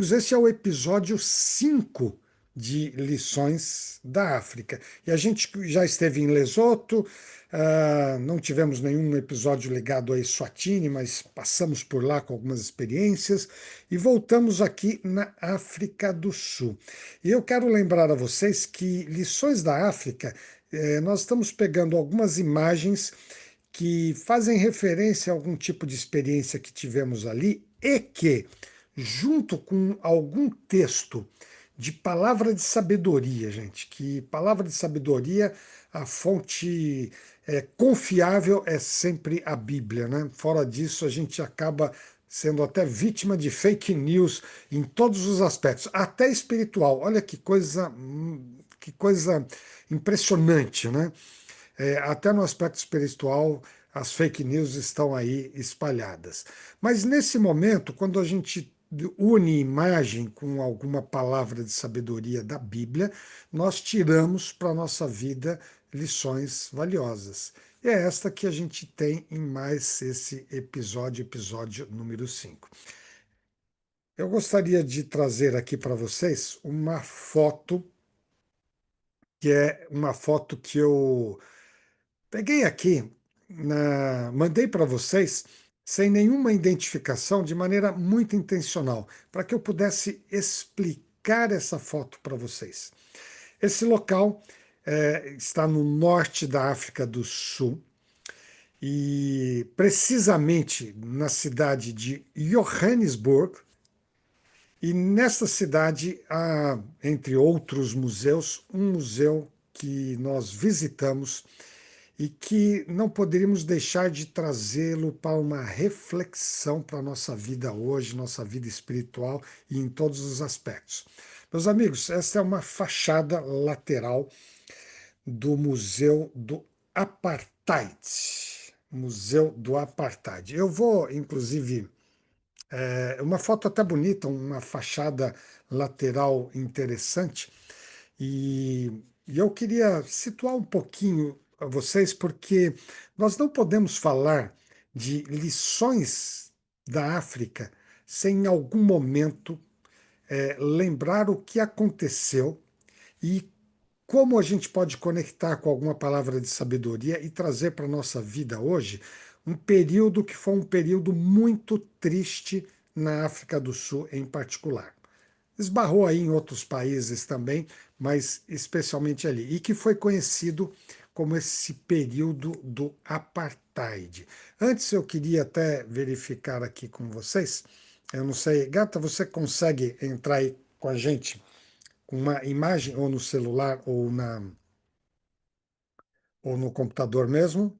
Esse é o episódio 5 de Lições da África. E a gente já esteve em Lesoto, não tivemos nenhum episódio ligado a Eswatini, mas passamos por lá com algumas experiências e voltamos aqui na África do Sul. E eu quero lembrar a vocês que Lições da África, nós estamos pegando algumas imagens que fazem referência a algum tipo de experiência que tivemos ali e que, junto com algum texto de palavra de sabedoria, gente, que palavra de sabedoria, a fonte confiável é sempre a Bíblia, né? Fora disso, a gente acaba sendo até vítima de fake news em todos os aspectos, até espiritual. Olha que coisa impressionante, né? Até no aspecto espiritual, as fake news estão aí espalhadas. Mas nesse momento, quando a gente une imagem com alguma palavra de sabedoria da Bíblia, nós tiramos para a nossa vida lições valiosas. E é esta que a gente tem em mais esse episódio, episódio número 5. Eu gostaria de trazer aqui para vocês uma foto, que é uma foto que eu peguei aqui, mandei para vocês sem nenhuma identificação, de maneira muito intencional, para que eu pudesse explicar essa foto para vocês. Esse local está no norte da África do Sul e precisamente na cidade de Johannesburg. E nessa cidade há, entre outros museus, um museu que nós visitamos e que não poderíamos deixar de trazê-lo para uma reflexão para a nossa vida hoje, nossa vida espiritual e em todos os aspectos. Meus amigos, essa é uma fachada lateral do Museu do Apartheid. Museu do Apartheid. Eu vou, inclusive, uma foto até bonita, uma fachada lateral interessante. E eu queria situar um pouquinho a vocês, porque nós não podemos falar de lições da África sem em algum momento lembrar o que aconteceu e como a gente pode conectar com alguma palavra de sabedoria e trazer para a nossa vida hoje um período que foi um período muito triste na África do Sul em particular. Esbarrou aí em outros países também, mas especialmente ali, e que foi conhecido como esse período do apartheid. Antes eu queria até verificar aqui com vocês, eu não sei, Gata, você consegue entrar aí com a gente com uma imagem ou no celular ou no computador mesmo,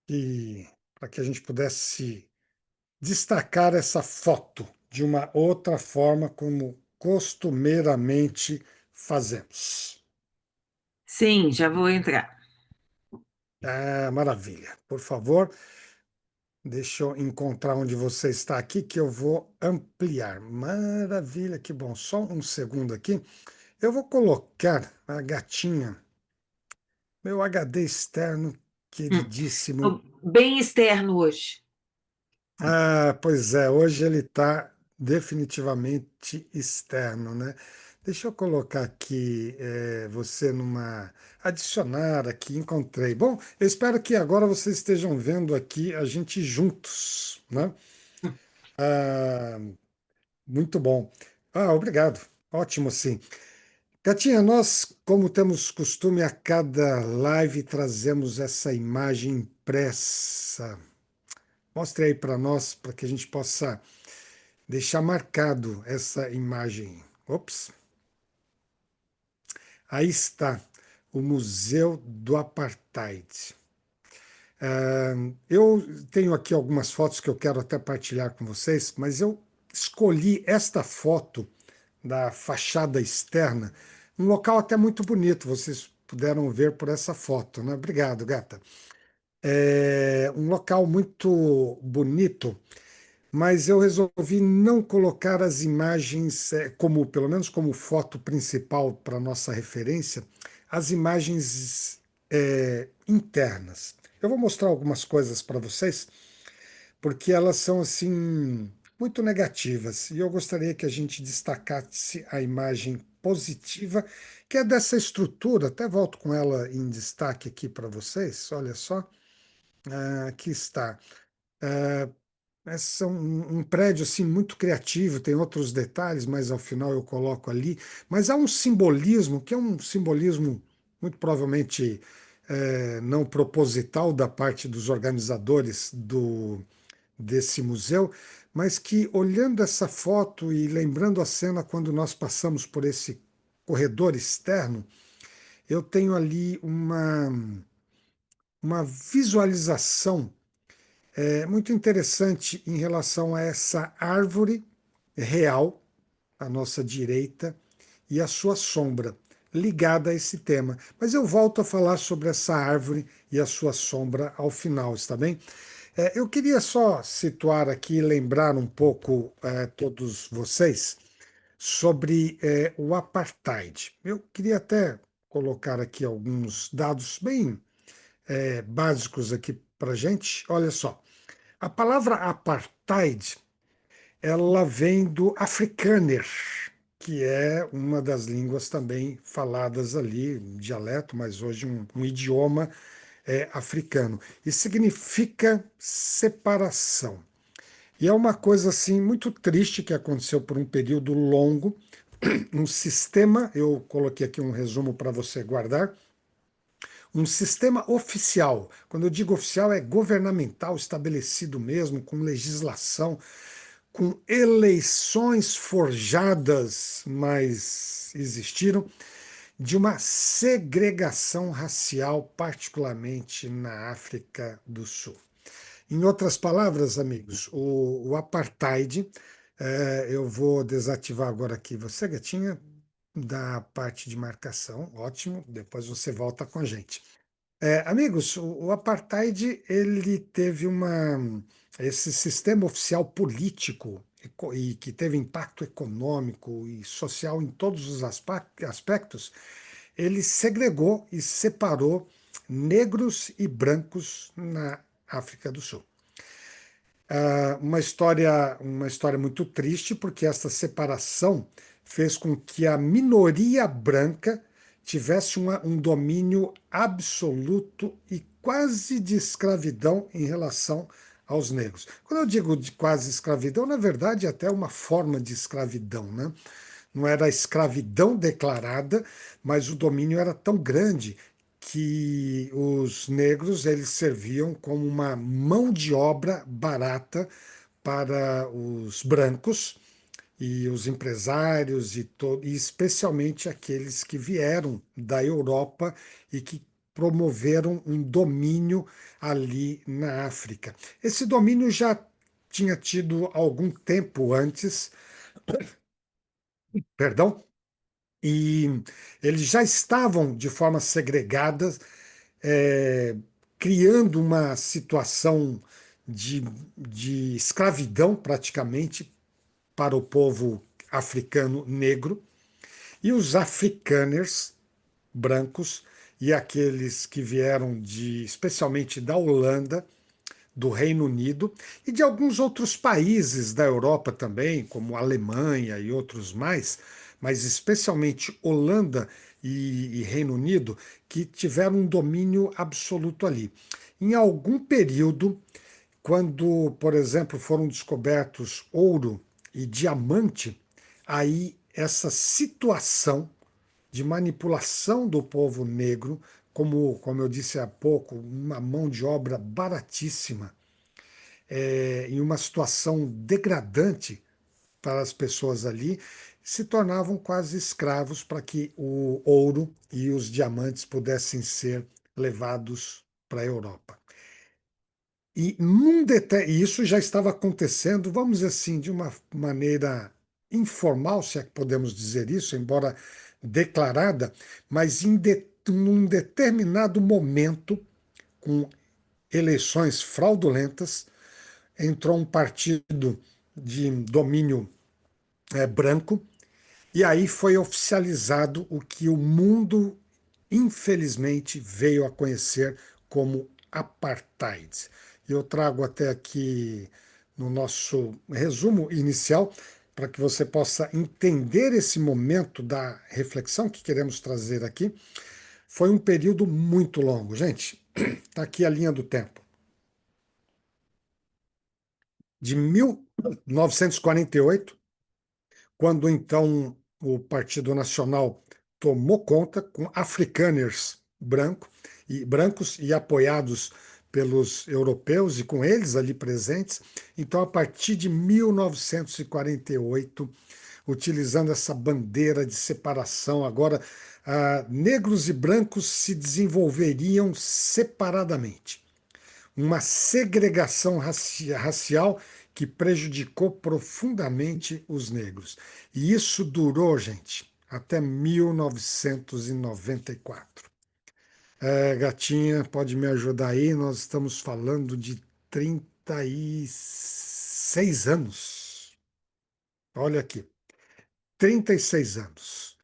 e para que a gente pudesse destacar essa foto de uma outra forma, como costumeiramente fazemos. Sim, já vou entrar. Ah, maravilha. Por favor, deixa eu encontrar onde você está aqui, que eu vou ampliar. Maravilha, que bom. Só um segundo aqui. Eu vou colocar a gatinha, meu HD externo Hum. queridíssimo. Tô bem externo hoje. Ah, pois é, hoje ele está definitivamente externo, né? Deixa eu colocar aqui você numa. Adicionar aqui, encontrei. Bom, eu espero que agora vocês estejam vendo aqui a gente juntos, né? Hum. Ah, muito bom. Ah, obrigado. Ótimo, sim. Gatinha, nós, como temos costume, a cada live trazemos essa imagem impressa. Mostre aí para nós, para que a gente possa deixar marcado essa imagem. Ops, aí está o Museu do Apartheid. Eu tenho aqui algumas fotos que eu quero até partilhar com vocês, mas eu escolhi esta foto da fachada externa, um local até muito bonito, vocês puderam ver por essa foto, né? Obrigado, gata. É um local muito bonito, mas eu resolvi não colocar as imagens como, pelo menos como foto principal para nossa referência, as imagens internas. Eu vou mostrar algumas coisas para vocês, porque elas são assim muito negativas. E eu gostaria que a gente destacasse a imagem positiva, que é dessa estrutura. Até volto com ela em destaque aqui para vocês. Olha só, aqui está. É um prédio assim muito criativo, tem outros detalhes, mas ao final eu coloco ali. Mas há um simbolismo que é um simbolismo muito provavelmente não proposital da parte dos organizadores desse museu, mas que olhando essa foto e lembrando a cena quando nós passamos por esse corredor externo, eu tenho ali uma visualização muito interessante em relação a essa árvore real à nossa direita e a sua sombra ligada a esse tema. Mas eu volto a falar sobre essa árvore e a sua sombra ao final, está bem? Eu queria só situar aqui, lembrar um pouco todos vocês sobre o apartheid. Eu queria até colocar aqui alguns dados bem básicos aqui para gente. Olha só, a palavra apartheid ela vem do Afrikaner, que é uma das línguas também faladas ali, um dialeto, mas hoje um idioma africano. E significa separação. E é uma coisa assim muito triste que aconteceu por um período longo. Um sistema, eu coloquei aqui um resumo para você guardar, um sistema oficial. Quando eu digo oficial, é governamental, estabelecido mesmo, com legislação, com eleições forjadas, mas existiram, de uma segregação racial, particularmente na África do Sul. Em outras palavras, amigos, o apartheid, eu vou desativar agora aqui você, gatinha, da parte de marcação, ótimo, depois você volta com a gente. Amigos, o apartheid ele teve esse sistema oficial político e que teve impacto econômico e social em todos os aspectos, ele segregou e separou negros e brancos na África do Sul. Uma história muito triste, porque essa separação fez com que a minoria branca tivesse um domínio absoluto e quase de escravidão em relação aos negros. Quando eu digo de quase escravidão, na verdade, é até uma forma de escravidão, né? Não era escravidão declarada, mas o domínio era tão grande que os negros eles serviam como uma mão de obra barata para os brancos e os empresários e especialmente aqueles que vieram da Europa e que promoveram um domínio ali na África. Esse domínio já tinha tido algum tempo antes, perdão, e eles já estavam de forma segregada, é, criando uma situação de, de escravidão praticamente para o povo africano negro, e os afrikaners brancos e aqueles que vieram especialmente da Holanda, do Reino Unido e de alguns outros países da Europa também, como Alemanha e outros mais, mas especialmente Holanda e Reino Unido, que tiveram um domínio absoluto ali. Em algum período, quando, por exemplo, foram descobertos ouro e diamante, aí essa situação de manipulação do povo negro, como eu disse há pouco, uma mão de obra baratíssima, em uma situação degradante para as pessoas ali, se tornavam quase escravos para que o ouro e os diamantes pudessem ser levados para a Europa. E isso já estava acontecendo, vamos dizer assim, de uma maneira informal, se é que podemos dizer isso, embora declarada, mas num determinado momento, com eleições fraudulentas, entrou um partido de domínio branco, e aí foi oficializado o que o mundo, infelizmente, veio a conhecer como apartheid. Eu trago até aqui no nosso resumo inicial, para que você possa entender esse momento da reflexão que queremos trazer aqui. Foi um período muito longo. Gente, está aqui a linha do tempo. De 1948, quando então o Partido Nacional tomou conta com afrikaners brancos e apoiados pelos europeus e com eles ali presentes. Então, a partir de 1948, utilizando essa bandeira de separação, agora negros e brancos se desenvolveriam separadamente, uma segregação racial que prejudicou profundamente os negros. E isso durou, gente, até 1994. Gatinha, pode me ajudar aí? Nós estamos falando de 36 anos. Olha aqui, 36 anos.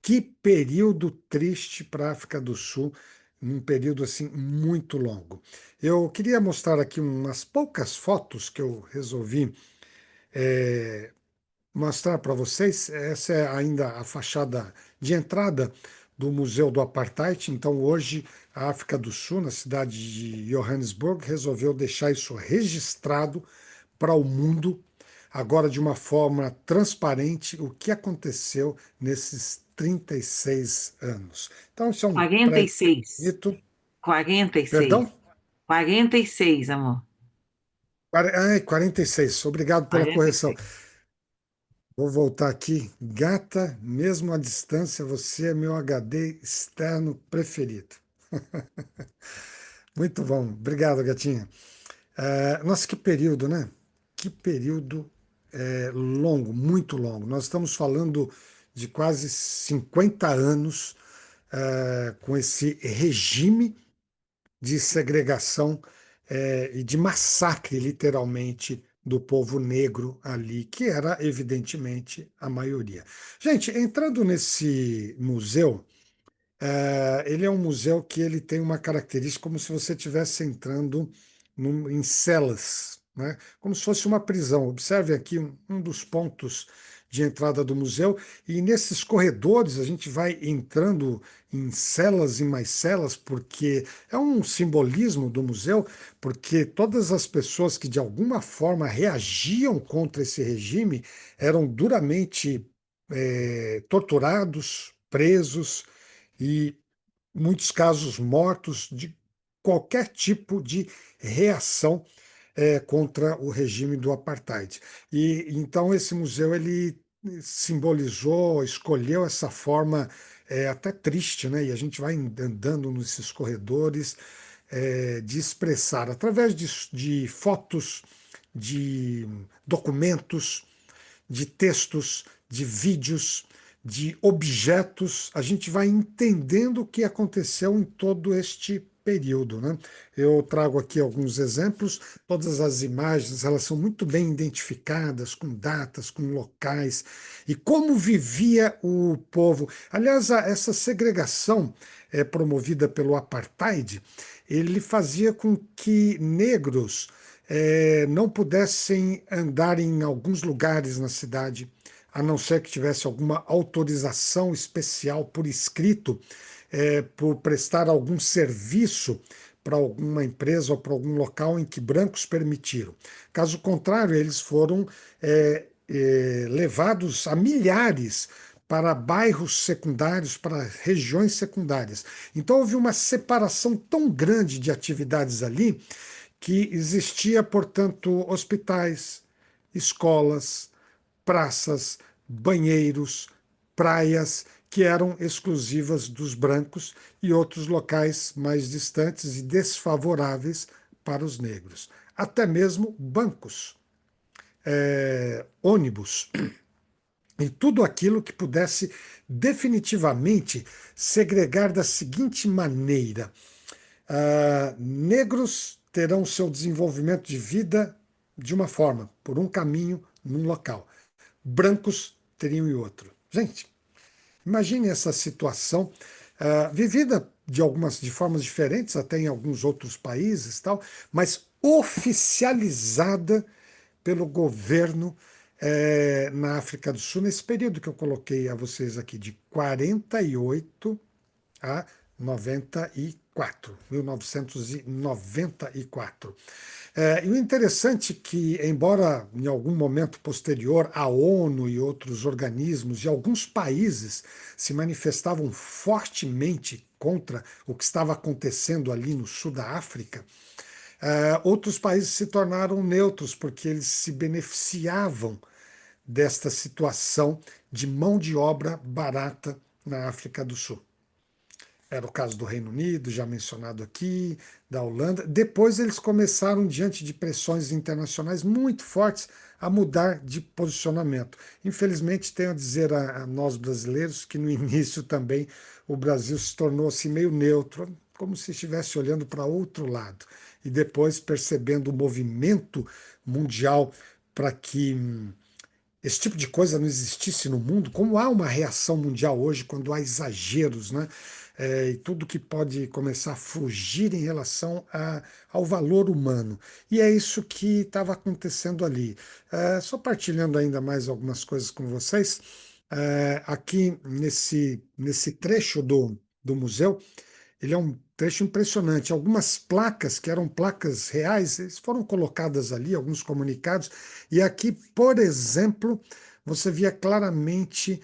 Que período triste para a África do Sul, num período assim muito longo. Eu queria mostrar aqui umas poucas fotos que eu resolvi mostrar para vocês. Essa é ainda a fachada de entrada do Museu do Apartheid. Então, hoje, a África do Sul, na cidade de Johannesburg, resolveu deixar isso registrado para o mundo, agora de uma forma transparente, o que aconteceu nesses 36 anos. Então, isso é um Quarenta e prédio seis, bonito. 46, Perdão? 46, amor. Ai, 46. Obrigado pela Quarenta e correção. seis. Vou voltar aqui. Gata, mesmo à distância, você é meu HD externo preferido. Muito bom. Obrigado, gatinha. Nossa, que período, né? Que período longo, muito longo. Nós estamos falando de quase 50 anos com esse regime de segregação e de massacre, literalmente, do povo negro ali, que era, evidentemente, a maioria. Gente, entrando nesse museu, ele é um museu que ele tem uma característica como se você estivesse entrando em celas, né? Como se fosse uma prisão. Observe aqui um dos pontos de entrada do museu, e nesses corredores a gente vai entrando em celas e mais celas, porque é um simbolismo do museu, porque todas as pessoas que de alguma forma reagiam contra esse regime eram duramente torturados, presos e muitos casos mortos de qualquer tipo de reação contra o regime do apartheid. E então esse museu ele simbolizou, escolheu essa forma até triste, né? E a gente vai andando nesses corredores de expressar através de fotos, de documentos, de textos, de vídeos, de objetos, a gente vai entendendo o que aconteceu em todo este período, né? Eu trago aqui alguns exemplos, todas as imagens, elas são muito bem identificadas, com datas, com locais, e como vivia o povo. Aliás, essa segregação promovida pelo apartheid, ele fazia com que negros não pudessem andar em alguns lugares na cidade, a não ser que tivesse alguma autorização especial por escrito, por prestar algum serviço para alguma empresa ou para algum local em que brancos permitiram. Caso contrário, eles foram levados a milhares para bairros secundários, para regiões secundárias. Então houve uma separação tão grande de atividades ali que existia, portanto, hospitais, escolas, praças, banheiros, praias que eram exclusivas dos brancos e outros locais mais distantes e desfavoráveis para os negros. Até mesmo bancos, ônibus e tudo aquilo que pudesse definitivamente segregar da seguinte maneira: negros terão seu desenvolvimento de vida de uma forma, por um caminho, num local. Brancos teriam em outro. Gente, imagine essa situação vivida de formas diferentes, até em alguns outros países, tal, mas oficializada pelo governo na África do Sul, nesse período que eu coloquei a vocês aqui, de 48 a 94, 1994. E o interessante é que, embora em algum momento posterior a ONU e outros organismos e alguns países se manifestavam fortemente contra o que estava acontecendo ali no sul da África, outros países se tornaram neutros porque eles se beneficiavam desta situação de mão de obra barata na África do Sul. Era o caso do Reino Unido, já mencionado aqui, da Holanda. Depois eles começaram, diante de pressões internacionais muito fortes, a mudar de posicionamento. Infelizmente, tenho a dizer a nós brasileiros que no início também o Brasil se tornou assim meio neutro, como se estivesse olhando para outro lado. E depois, percebendo o movimento mundial para que esse tipo de coisa não existisse no mundo, como há uma reação mundial hoje quando há exageros, né? E tudo que pode começar a fugir em relação ao valor humano. E é isso que estava acontecendo ali. Só partilhando ainda mais algumas coisas com vocês, aqui nesse trecho do museu, ele é um trecho impressionante. Algumas placas, que eram placas reais, eles foram colocadas ali, alguns comunicados, e aqui, por exemplo, você via claramente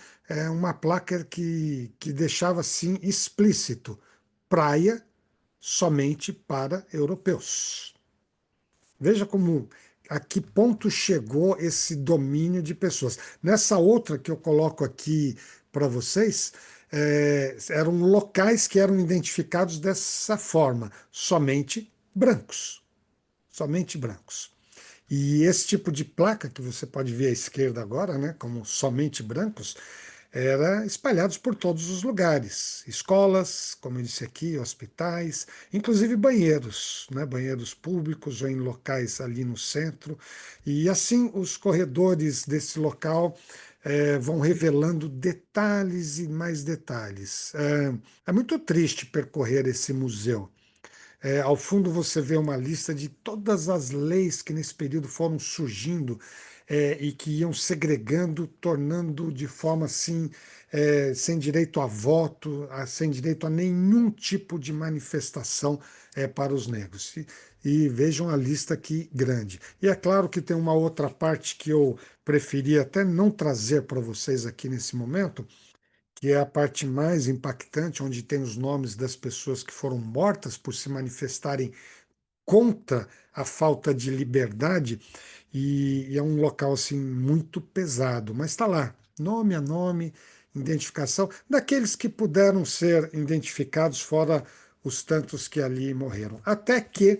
uma placa que deixava assim explícito: praia somente para europeus. Veja como a que ponto chegou esse domínio de pessoas. Nessa outra que eu coloco aqui para vocês, eram locais que eram identificados dessa forma, somente brancos, somente brancos. E esse tipo de placa que você pode ver à esquerda agora, né, como somente brancos, era espalhados por todos os lugares, escolas, como eu disse aqui, hospitais, inclusive banheiros, né, banheiros públicos ou em locais ali no centro. E assim os corredores desse local vão revelando detalhes e mais detalhes. É muito triste percorrer esse museu. Ao fundo você vê uma lista de todas as leis que nesse período foram surgindo e que iam segregando, tornando de forma assim, sem direito a voto, sem direito a nenhum tipo de manifestação para os negros. E vejam a lista aqui grande. E é claro que tem uma outra parte que eu preferia até não trazer para vocês aqui nesse momento, que é a parte mais impactante, onde tem os nomes das pessoas que foram mortas por se manifestarem contra a falta de liberdade, e é um local assim muito pesado, mas está lá, nome a nome, identificação daqueles que puderam ser identificados, fora os tantos que ali morreram. Até que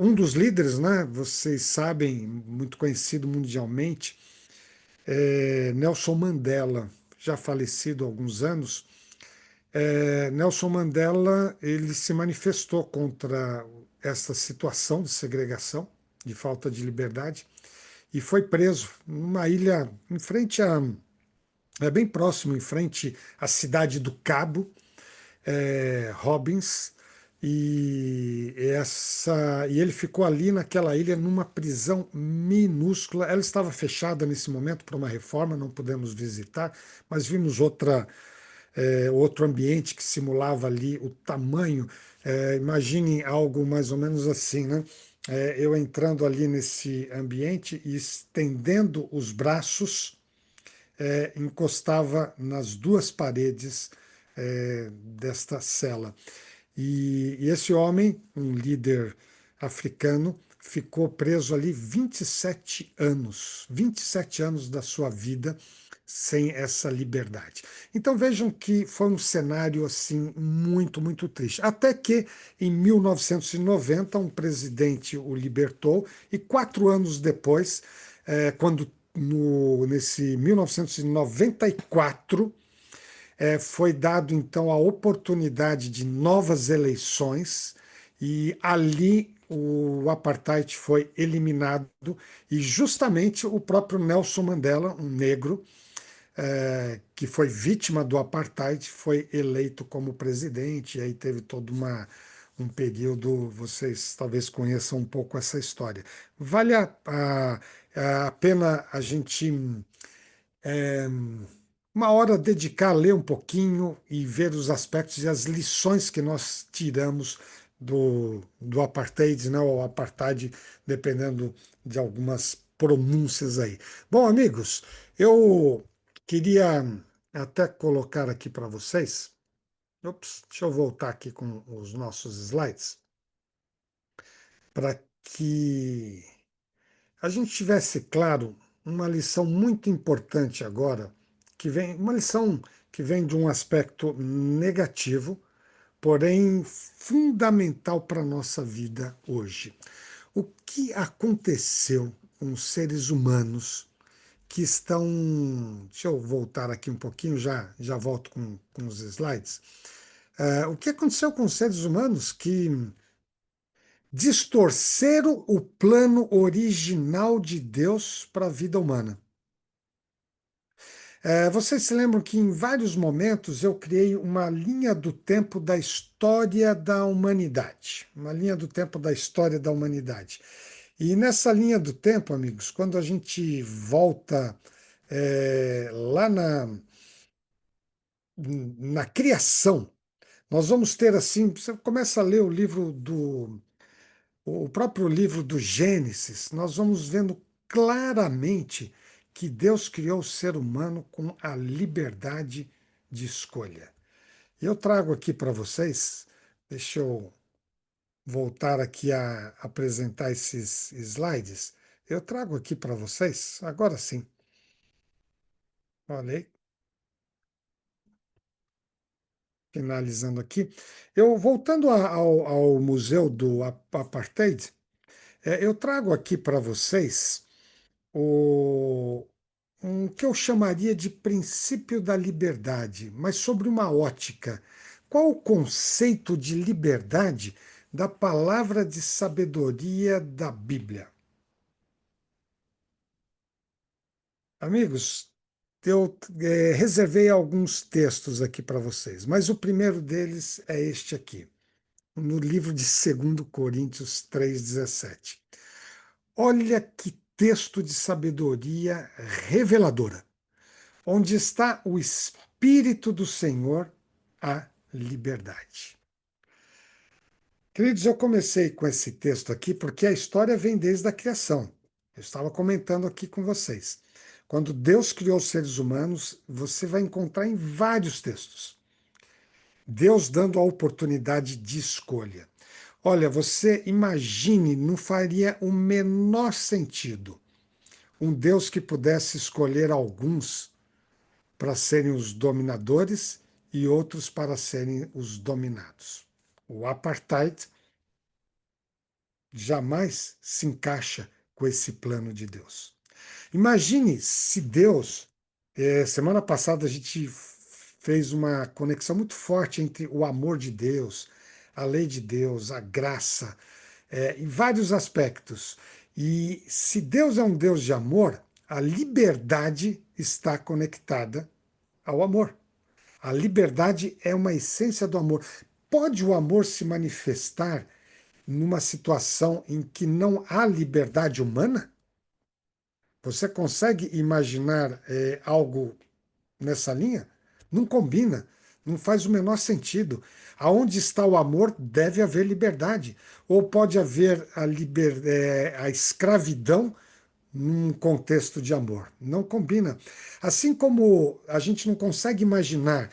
um dos líderes, né, vocês sabem, muito conhecido mundialmente, Nelson Mandela, já falecido há alguns anos. Nelson Mandela, ele se manifestou contra essa situação de segregação, de falta de liberdade, e foi preso numa ilha em frente bem próximo, em frente à cidade do Cabo, Robbins, e ele ficou ali naquela ilha numa prisão minúscula. Ela estava fechada nesse momento para uma reforma, não pudemos visitar, mas vimos outro ambiente que simulava ali o tamanho. Imaginem algo mais ou menos assim, né? Eu entrando ali nesse ambiente e estendendo os braços, encostava nas duas paredes desta cela. E esse homem, um líder africano, ficou preso ali 27 anos da sua vida sem essa liberdade. Então vejam que foi um cenário assim muito, muito triste. Até que em 1990 um presidente o libertou e 4 anos depois, quando nesse 1994 foi dado então a oportunidade de novas eleições e ali o apartheid foi eliminado e justamente o próprio Nelson Mandela, um negro, que foi vítima do apartheid, foi eleito como presidente, e aí teve toda um período, vocês talvez conheçam um pouco essa história. Vale a pena a gente uma hora dedicar a ler um pouquinho e ver os aspectos e as lições que nós tiramos do apartheid, né, ou apartheid, dependendo de algumas pronúncias aí. Bom, amigos, eu queria até colocar aqui para vocês. Ops, deixa eu voltar aqui com os nossos slides, para que a gente tivesse claro uma lição muito importante agora, uma lição que vem de um aspecto negativo, porém fundamental para a nossa vida hoje. O que aconteceu com os seres humanos que estão. Deixa eu voltar aqui um pouquinho, já volto com os slides. O que aconteceu com os seres humanos que distorceram o plano original de Deus para a vida humana? Vocês se lembram que em vários momentos eu criei uma linha do tempo da história da humanidade, uma linha do tempo da história da humanidade. E nessa linha do tempo, amigos, quando a gente volta lá na criação, nós vamos ter assim, você começa a ler o próprio livro do Gênesis, nós vamos vendo claramente que Deus criou o ser humano com a liberdade de escolha. E eu trago aqui para vocês, deixa eu voltar aqui a apresentar esses slides. Eu trago aqui para vocês, agora sim, olha aí, finalizando aqui. Eu voltando ao Museu do Apartheid, eu trago aqui para vocês o, um que eu chamaria de princípio da liberdade, mas sobre uma ótica. Qual o conceito de liberdade da palavra de sabedoria da Bíblia? Amigos, eu reservei alguns textos aqui para vocês, mas o primeiro deles é este aqui, no livro de 2 Coríntios 3,17. Olha que texto de sabedoria reveladora. Onde está o Espírito do Senhor, a liberdade. Queridos, eu comecei com esse texto aqui porque a história vem desde a criação. Eu estava comentando aqui com vocês. Quando Deus criou os seres humanos, você vai encontrar em vários textos Deus dando a oportunidade de escolha. Olha, você imagine, não faria o menor sentido um Deus que pudesse escolher alguns para serem os dominadores e outros para serem os dominados. O apartheid jamais se encaixa com esse plano de Deus. Imagine se Deus. Semana passada a gente fez uma conexão muito forte entre o amor de Deus, a lei de Deus, a graça, em vários aspectos. E se Deus é um Deus de amor, a liberdade está conectada ao amor. A liberdade é uma essência do amor. Pode o amor se manifestar numa situação em que não há liberdade humana? Você consegue imaginar algo nessa linha? Não combina, não faz o menor sentido. Aonde está o amor, deve haver liberdade. Ou pode haver a escravidão num contexto de amor. Não combina. Assim como a gente não consegue imaginar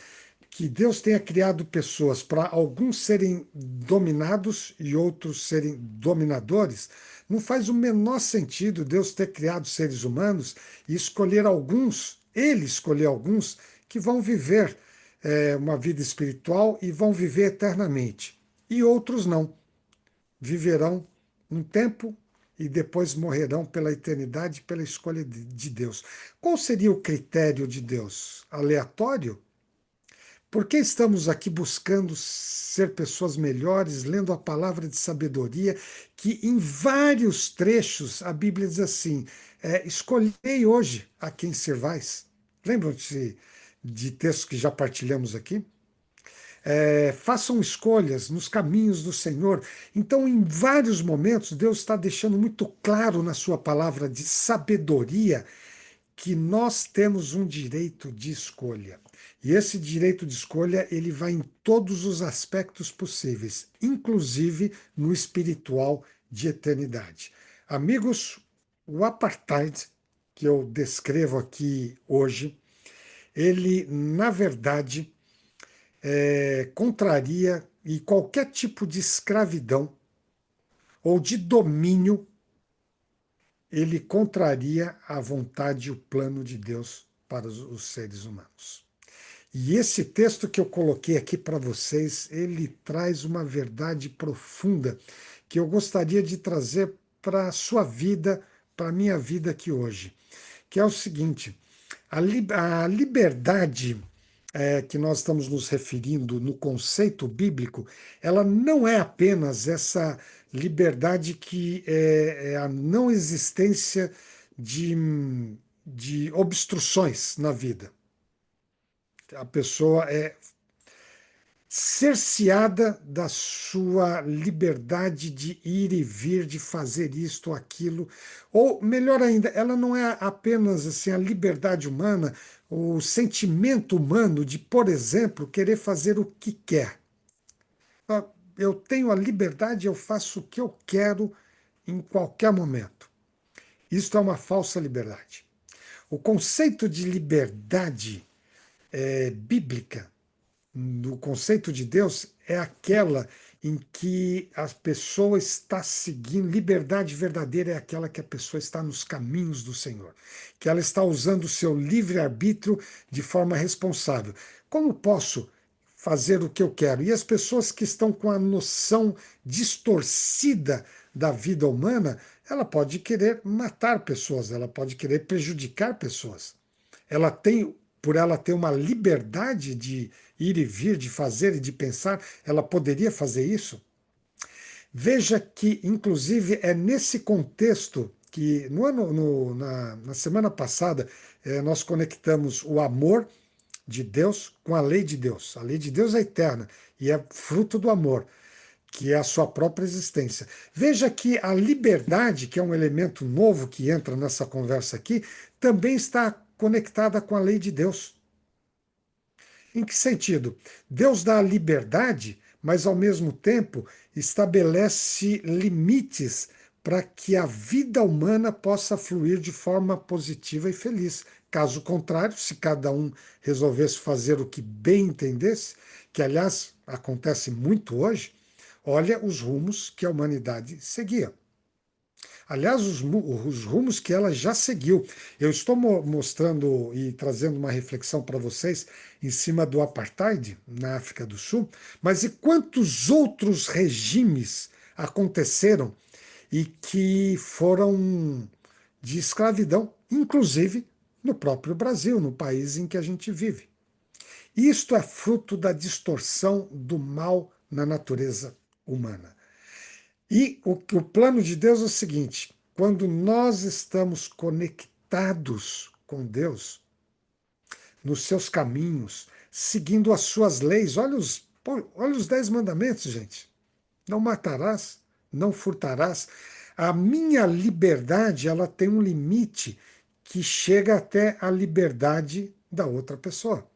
que Deus tenha criado pessoas para alguns serem dominados e outros serem dominadores, não faz o menor sentido Deus ter criado seres humanos e escolher alguns, ele escolher alguns, que vão viver uma vida espiritual e vão viver eternamente. E outros não. Viverão um tempo e depois morrerão pela eternidade, pela escolha de Deus. Qual seria o critério de Deus? Aleatório? Por que estamos aqui buscando ser pessoas melhores, lendo a palavra de sabedoria, que em vários trechos a Bíblia diz assim: escolhei hoje a quem servais. Lembram-se de textos que já partilhamos aqui? façam escolhas nos caminhos do Senhor. Então, em vários momentos, Deus está deixando muito claro na sua palavra de sabedoria que nós temos um direito de escolha. E esse direito de escolha, ele vai em todos os aspectos possíveis, inclusive no espiritual de eternidade. Amigos, o apartheid que eu descrevo aqui hoje, ele, na verdade, contraria e qualquer tipo de escravidão ou de domínio, ele contraria a vontade e o plano de Deus para os seres humanos. E esse texto que eu coloquei aqui para vocês, ele traz uma verdade profunda que eu gostaria de trazer para a sua vida, para a minha vida aqui hoje, que é o seguinte: a liberdade que nós estamos nos referindo no conceito bíblico, ela não é apenas essa liberdade que é a não existência de, de obstruções na vida. A pessoa é cerceada da sua liberdade de ir e vir, de fazer isto ou aquilo, ou melhor ainda, ela não é apenas assim a liberdade humana, o sentimento humano de, por exemplo, querer fazer o que quer. Eu tenho a liberdade, eu faço o que eu quero em qualquer momento. Isto é uma falsa liberdade. O conceito de liberdade bíblica no conceito de Deus é aquela em que a pessoa está seguindo, liberdade verdadeira é aquela que a pessoa está nos caminhos do Senhor, que ela está usando o seu livre-arbítrio de forma responsável. Como posso fazer o que eu quero? E as pessoas que estão com a noção distorcida da vida humana, ela pode querer matar pessoas, ela pode querer prejudicar pessoas. Ela tem, por ela ter uma liberdade de ir e vir, de fazer e de pensar, ela poderia fazer isso? Veja que, inclusive, é nesse contexto que na semana passada nós conectamos o amor de Deus com a lei de Deus. A lei de Deus é eterna e é fruto do amor, que é a sua própria existência. Veja que a liberdade, que é um elemento novo que entra nessa conversa aqui, também está conectada com a lei de Deus. Em que sentido? Deus dá a liberdade, mas ao mesmo tempo estabelece limites para que a vida humana possa fluir de forma positiva e feliz. Caso contrário, se cada um resolvesse fazer o que bem entendesse, que aliás acontece muito hoje, olha os rumos que a humanidade seguia. Aliás, os rumos que ela já seguiu. Eu estou mostrando e trazendo uma reflexão para vocês em cima do apartheid na África do Sul, mas e quantos outros regimes aconteceram e que foram de escravidão, inclusive no próprio Brasil, no país em que a gente vive. Isto é fruto da distorção do mal na natureza humana. E o plano de Deus é o seguinte: quando nós estamos conectados com Deus, nos seus caminhos, seguindo as suas leis, olha os 10 mandamentos, gente. Não matarás, não furtarás. A minha liberdade, ela tem um limite que chega até a liberdade da outra pessoa.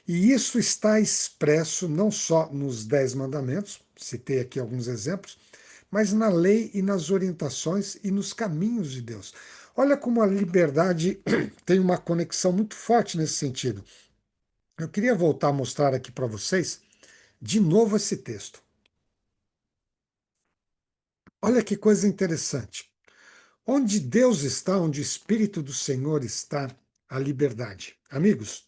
E isso está expresso não só nos 10 mandamentos, citei aqui alguns exemplos, mas na lei e nas orientações e nos caminhos de Deus. Olha como a liberdade tem uma conexão muito forte nesse sentido. Eu queria voltar a mostrar aqui para vocês de novo esse texto. Olha que coisa interessante. Onde Deus está, onde o Espírito do Senhor está, a liberdade. Amigos,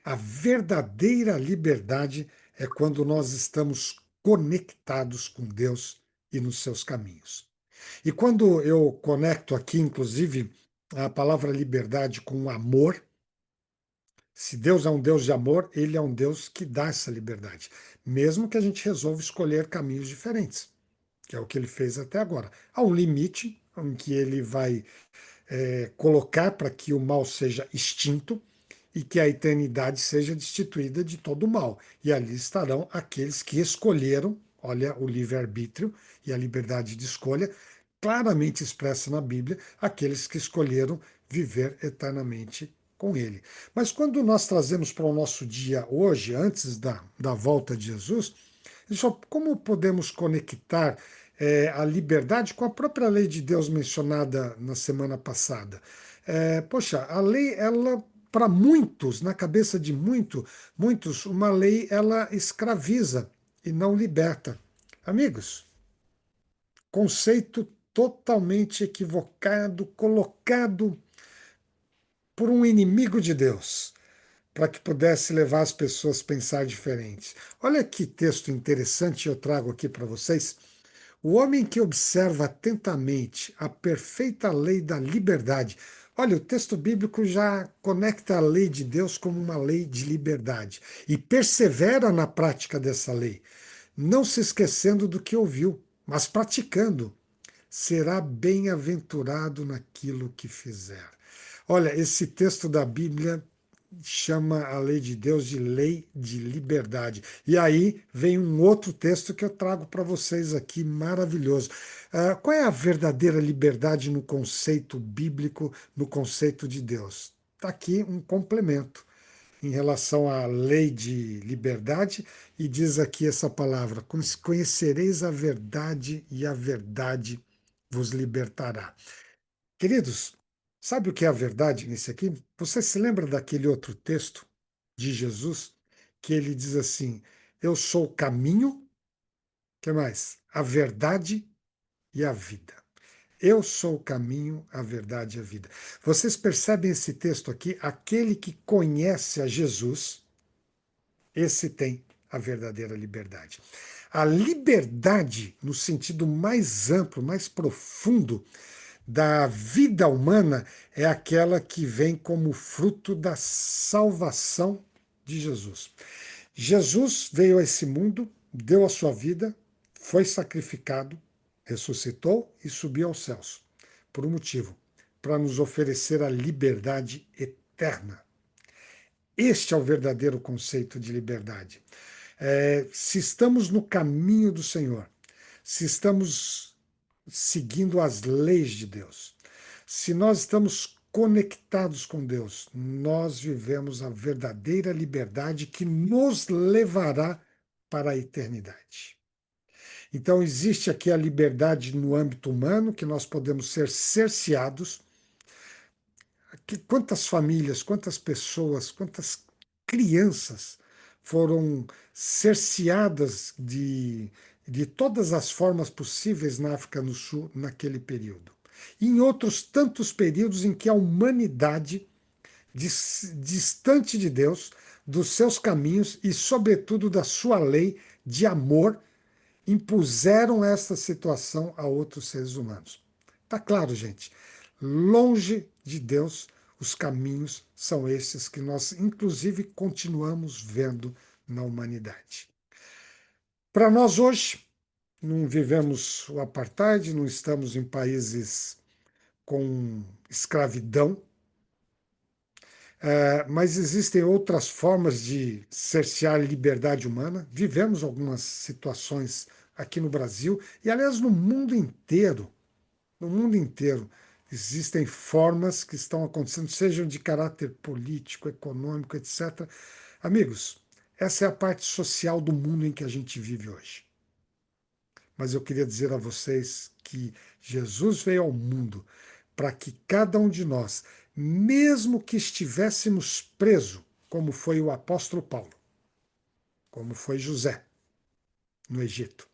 a verdadeira liberdade é quando nós estamos conectados com Deus e nos seus caminhos. E quando eu conecto aqui, inclusive, a palavra liberdade com amor, se Deus é um Deus de amor, ele é um Deus que dá essa liberdade, mesmo que a gente resolva escolher caminhos diferentes, que é o que ele fez até agora. Há um limite em que ele vai colocar para que o mal seja extinto, e que a eternidade seja destituída de todo o mal. E ali estarão aqueles que escolheram, olha o livre-arbítrio e a liberdade de escolha, claramente expressa na Bíblia, aqueles que escolheram viver eternamente com Ele. Mas quando nós trazemos para o nosso dia hoje, antes da volta de Jesus, como podemos conectar a liberdade com a própria lei de Deus mencionada na semana passada? Poxa, a lei, ela, para muitos, na cabeça de muitos, uma lei, ela escraviza e não liberta. Amigos, conceito totalmente equivocado, colocado por um inimigo de Deus, para que pudesse levar as pessoas a pensar diferente. Olha que texto interessante eu trago aqui para vocês. O homem que observa atentamente a perfeita lei da liberdade. Olha, o texto bíblico já conecta a lei de Deus como uma lei de liberdade e persevera na prática dessa lei, não se esquecendo do que ouviu, mas praticando. Será bem-aventurado naquilo que fizer. Olha, esse texto da Bíblia chama a lei de Deus de lei de liberdade. E aí vem um outro texto que eu trago para vocês aqui, maravilhoso. Qual é a verdadeira liberdade no conceito bíblico, no conceito de Deus? Está aqui um complemento em relação à lei de liberdade, e diz aqui essa palavra: conhecereis a verdade e a verdade vos libertará. Queridos, sabe o que é a verdade nesse aqui? Você se lembra daquele outro texto de Jesus que ele diz assim: Eu sou o caminho, que mais? A verdade e a vida. Eu sou o caminho, a verdade e a vida. Vocês percebem esse texto aqui? Aquele que conhece a Jesus, esse tem a verdadeira liberdade. A liberdade, no sentido mais amplo, mais profundo da vida humana, é aquela que vem como fruto da salvação de Jesus. Jesus veio a esse mundo, deu a sua vida, foi sacrificado, ressuscitou e subiu aos céus. Por um motivo: para nos oferecer a liberdade eterna. Este é o verdadeiro conceito de liberdade. Se estamos no caminho do Senhor, se estamos seguindo as leis de Deus, se nós estamos conectados com Deus, nós vivemos a verdadeira liberdade que nos levará para a eternidade. Então, existe aqui a liberdade no âmbito humano, que nós podemos ser cerceados. Quantas famílias, quantas pessoas, quantas crianças foram cerceadas de todas as formas possíveis na África do Sul naquele período. E em outros tantos períodos em que a humanidade, distante de Deus, dos seus caminhos e, sobretudo, da sua lei de amor, impuseram essa situação a outros seres humanos. Tá claro, gente? Longe de Deus, os caminhos são esses que nós, inclusive, continuamos vendo na humanidade. Para nós hoje, não vivemos o apartheid, não estamos em países com escravidão, mas existem outras formas de cercear a liberdade humana. Vivemos algumas situações aqui no Brasil e, aliás, no mundo inteiro. No mundo inteiro existem formas que estão acontecendo, sejam de caráter político, econômico, etc. Amigos, essa é a parte social do mundo em que a gente vive hoje. Mas eu queria dizer a vocês que Jesus veio ao mundo para que cada um de nós, mesmo que estivéssemos preso, como foi o apóstolo Paulo, como foi José no Egito,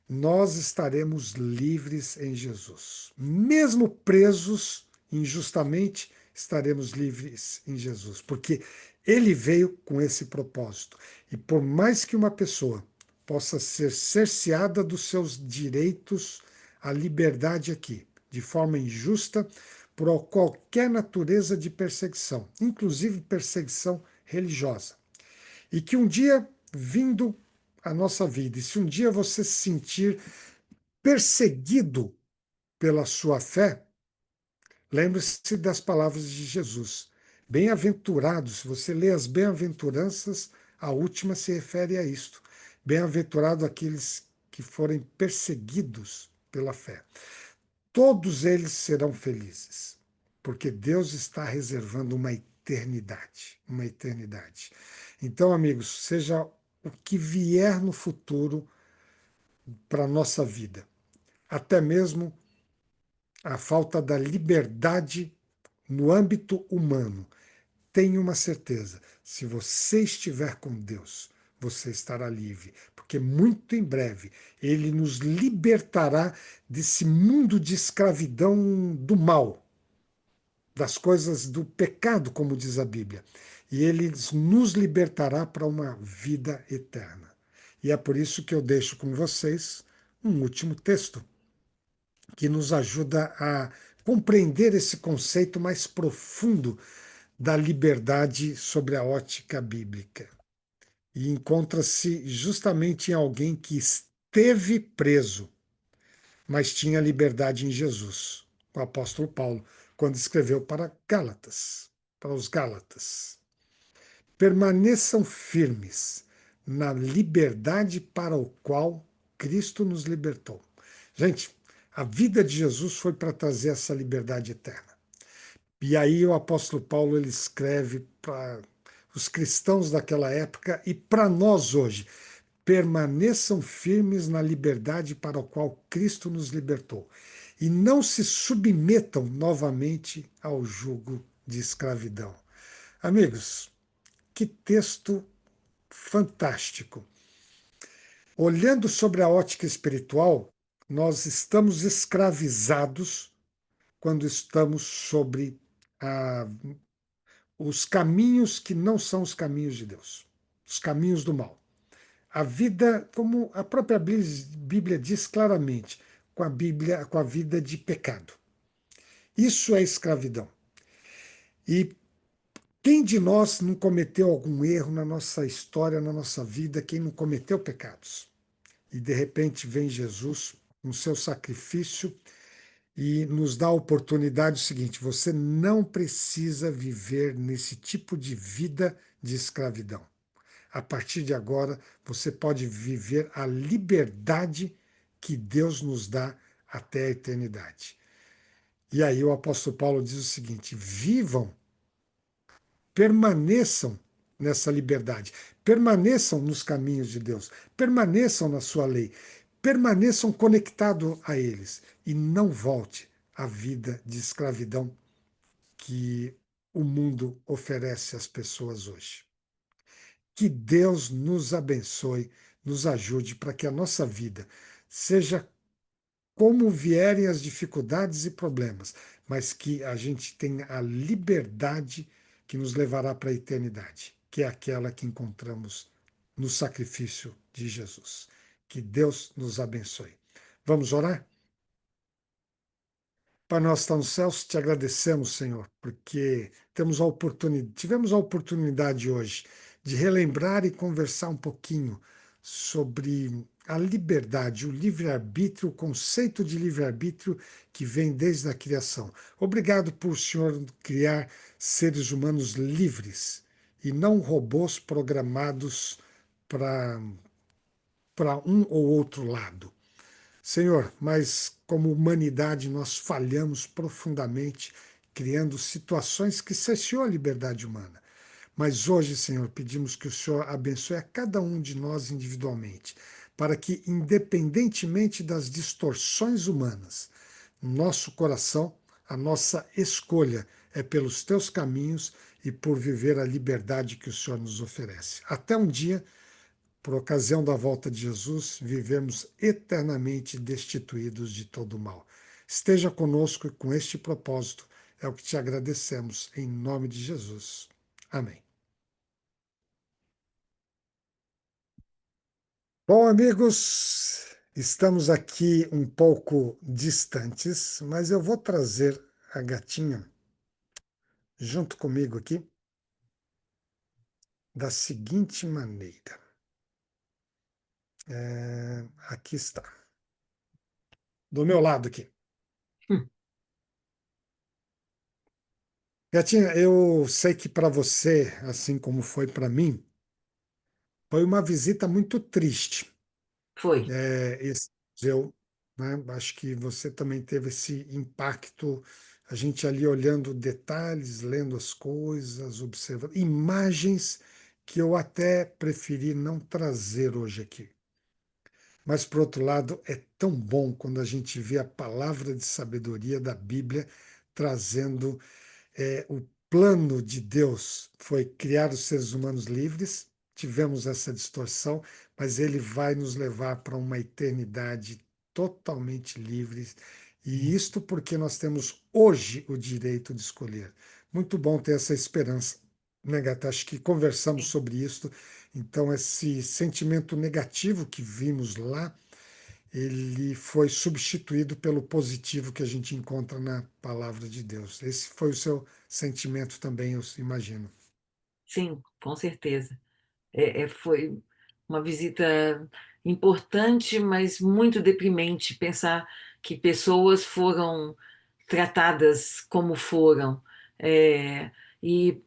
nós estaremos livres em Jesus. Mesmo presos injustamente, estaremos livres em Jesus, porque ele veio com esse propósito. E por mais que uma pessoa possa ser cerceada dos seus direitos à liberdade aqui, de forma injusta, por qualquer natureza de perseguição, inclusive perseguição religiosa, e que um dia, vindo a nossa vida, e se um dia você se sentir perseguido pela sua fé, lembre-se das palavras de Jesus. Bem-aventurado, se você lê as bem-aventuranças, a última se refere a isto. Bem-aventurado aqueles que forem perseguidos pela fé. Todos eles serão felizes, porque Deus está reservando uma eternidade, uma eternidade. Então, amigos, seja o que vier no futuro para a nossa vida, até mesmo a falta da liberdade no âmbito humano, tenha uma certeza: se você estiver com Deus, você estará livre, porque muito em breve ele nos libertará desse mundo de escravidão do mal, das coisas do pecado, como diz a Bíblia, e ele nos libertará para uma vida eterna. E é por isso que eu deixo com vocês um último texto que nos ajuda a compreender esse conceito mais profundo da liberdade sobre a ótica bíblica. E encontra-se justamente em alguém que esteve preso, mas tinha liberdade em Jesus, o apóstolo Paulo, quando escreveu para Gálatas, para os Gálatas. Permaneçam firmes na liberdade para o qual Cristo nos libertou. Gente, a vida de Jesus foi para trazer essa liberdade eterna. E aí o apóstolo Paulo ele escreve para os cristãos daquela época e para nós hoje: permaneçam firmes na liberdade para a qual Cristo nos libertou e não se submetam novamente ao jugo de escravidão. Amigos, que texto fantástico. Olhando sobre a ótica espiritual, nós estamos escravizados quando estamos sobre a os caminhos que não são os caminhos de Deus, os caminhos do mal. A vida, como a própria Bíblia diz claramente, com a vida de pecado. Isso é escravidão. E quem de nós não cometeu algum erro na nossa história, na nossa vida, quem não cometeu pecados? E de repente vem Jesus no seu sacrifício e nos dá a oportunidade seguinte: você não precisa viver nesse tipo de vida de escravidão. A partir de agora, você pode viver a liberdade que Deus nos dá até a eternidade. E aí o apóstolo Paulo diz o seguinte: vivam, permaneçam nessa liberdade, permaneçam nos caminhos de Deus, permaneçam na sua lei, permaneçam conectados a eles e não volte à vida de escravidão que o mundo oferece às pessoas hoje. Que Deus nos abençoe, nos ajude para que a nossa vida seja como vierem as dificuldades e problemas, mas que a gente tenha a liberdade que nos levará para a eternidade, que é aquela que encontramos no sacrifício de Jesus. Que Deus nos abençoe. Vamos orar? Pai nosso que está nos céus, te agradecemos, Senhor, porque tivemos a oportunidade hoje de relembrar e conversar um pouquinho sobre a liberdade, o livre-arbítrio, o conceito de livre-arbítrio que vem desde a criação. Obrigado por o Senhor criar seres humanos livres e não robôs programados para um ou outro lado. Senhor, mas como humanidade nós falhamos profundamente, criando situações que cerceou a liberdade humana. Mas hoje, Senhor, pedimos que o Senhor abençoe a cada um de nós individualmente, para que, independentemente das distorções humanas, nosso coração, a nossa escolha é pelos teus caminhos e por viver a liberdade que o Senhor nos oferece. Até um dia por ocasião da volta de Jesus, vivemos eternamente destituídos de todo mal. Esteja conosco e com este propósito é o que te agradecemos, em nome de Jesus. Amém. Bom, amigos, estamos aqui um pouco distantes, mas eu vou trazer a gatinha junto comigo aqui da seguinte maneira. Aqui está, do meu lado aqui. Hum. Gatinha, eu sei que para você, assim como foi para mim, foi uma visita muito triste. Foi. Esse museu, né? Acho que você também teve esse impacto, a gente ali olhando detalhes, lendo as coisas, observando imagens que eu até preferi não trazer hoje aqui. Mas, por outro lado, é tão bom quando a gente vê a palavra de sabedoria da Bíblia trazendo o plano de Deus foi criar os seres humanos livres, tivemos essa distorção, mas ele vai nos levar para uma eternidade totalmente livres, e isto porque nós temos hoje o direito de escolher. Muito bom ter essa esperança, né, Gata? Acho que conversamos sobre isso, então esse sentimento negativo que vimos lá ele foi substituído pelo positivo que a gente encontra na palavra de Deus. Esse foi o seu sentimento também, eu imagino. Sim, com certeza. Foi uma visita importante, mas muito deprimente pensar que pessoas foram tratadas como foram. É, e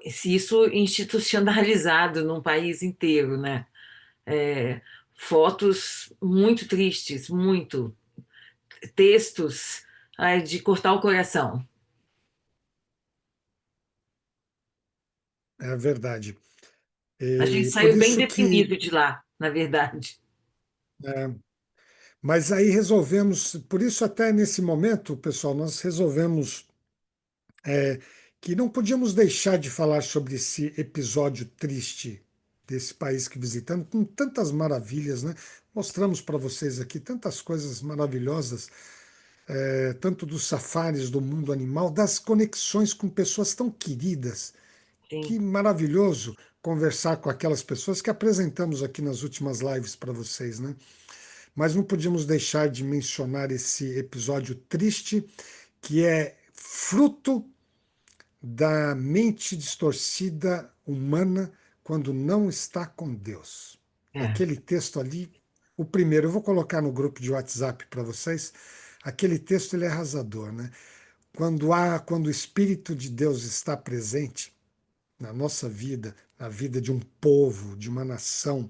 se isso institucionalizado num país inteiro, né? É, fotos muito tristes, muito textos, ai, de cortar o coração. É verdade. A gente E por saiu bem isso que. deprimido de lá, na verdade. é, mas aí resolvemos, por isso até nesse momento, pessoal, nós resolvemos é, que não podíamos deixar de falar sobre esse episódio triste desse país que visitamos, com tantas maravilhas, né? Mostramos para vocês aqui tantas coisas maravilhosas tanto dos safaris do mundo animal, das conexões com pessoas tão queridas. Sim, Que maravilhoso conversar com aquelas pessoas que apresentamos aqui nas últimas lives para vocês, né? Mas não podíamos deixar de mencionar esse episódio triste que é fruto da mente distorcida humana quando não está com Deus. é, Aquele texto ali, o primeiro, eu vou colocar no grupo de WhatsApp para vocês. Aquele texto ele é arrasador, né? Quando o Espírito de Deus está presente na nossa vida, na vida de um povo, de uma nação,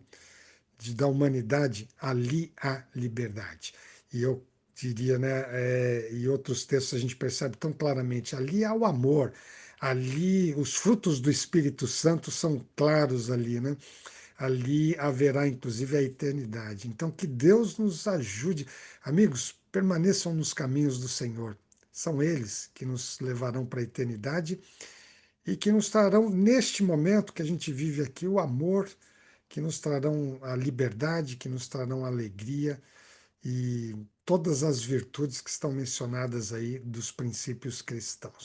da humanidade, ali há liberdade. E eu diria, né, e outros textos a gente percebe tão claramente, ali há o amor, ali os frutos do Espírito Santo são claros ali, né? Ali haverá inclusive a eternidade. Então que Deus nos ajude. Amigos, permaneçam nos caminhos do Senhor. São eles que nos levarão para a eternidade e que nos trarão, neste momento que a gente vive aqui, o amor, que nos trarão a liberdade, que nos trarão a alegria e todas as virtudes que estão mencionadas aí dos princípios cristãos.